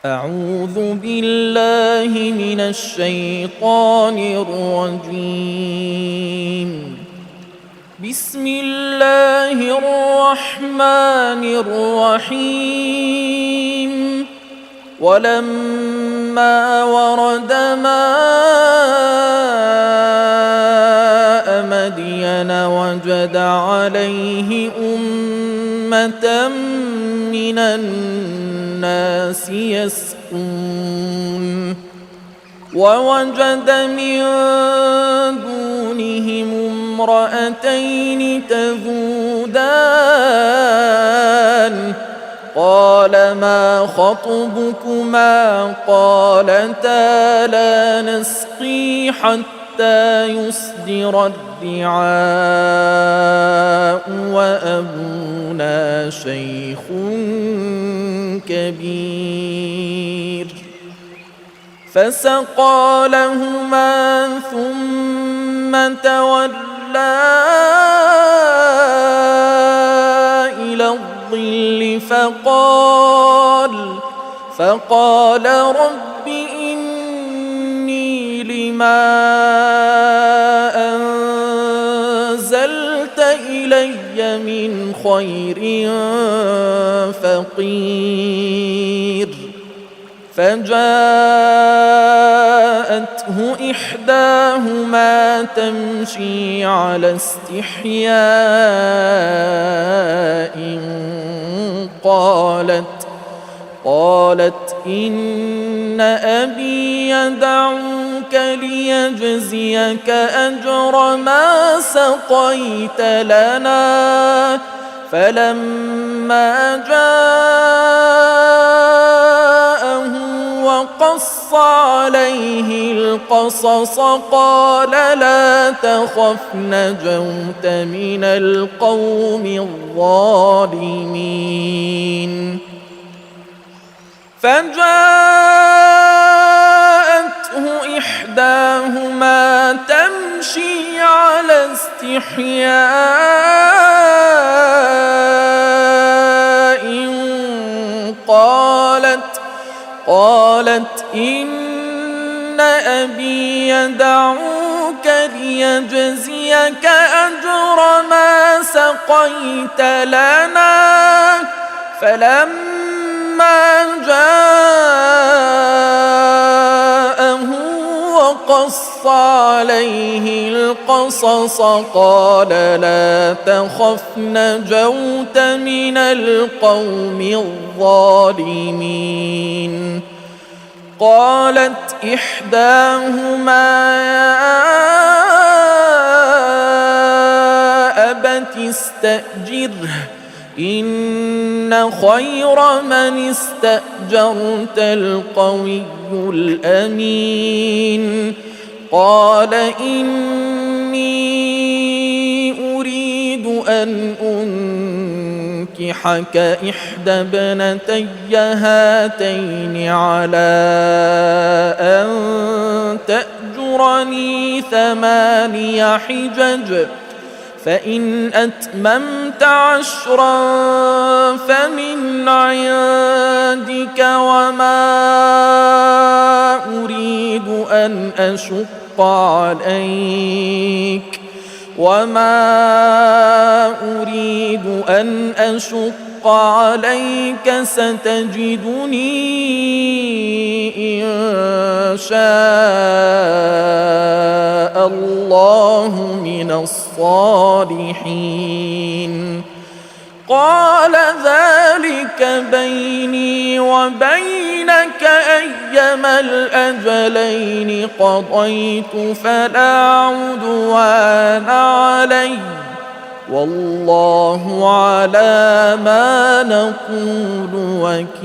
أعوذ بالله من الشيطان الرجيم. بسم الله الرحمن الرحيم. ولما ورد ماء مدين وجد عليه أمة من الناس يسقون ووجد من دونهم امرأتين تذودان قال ما خطبكما قالتا لا نسقي حتى يصدر الرعاء وأبونا شيخ كبير فسقى لهما ثم تولى إلى الظل فقال رب إني لما أنزلت إلي من خير فقير فجاءته إحداهما تمشي على استحياء قالت إن أبي يدعوك ليجزيك أجر ما سقيت لنا فلما جاءه وقص عليه القصص قال لا تخف نجوت من القوم الظالمين فجاءته إحداهما تمشي على استحياء قالت إن أبي يدعوك ليجزيك أجر ما سقيت لنا فلما جاءه وقص عليه القصص قال لا تخف نجوت من القوم الظالمين قالت إحداهما يا أبت استأجره إن خير من استأجرت القوي الأمين قال إني أريد أن أنكحك إحدى ابنتي هاتين على أن تأجرني 8 حجج فإن أتممت 10 فمن عندك وما أريد أن أشق عليك ستجدني إن شاء الله من الصالحين قال ذلك بيني وبينك أيما الأجلين قضيت فلا عدوان علي والله على ما نقول وكيل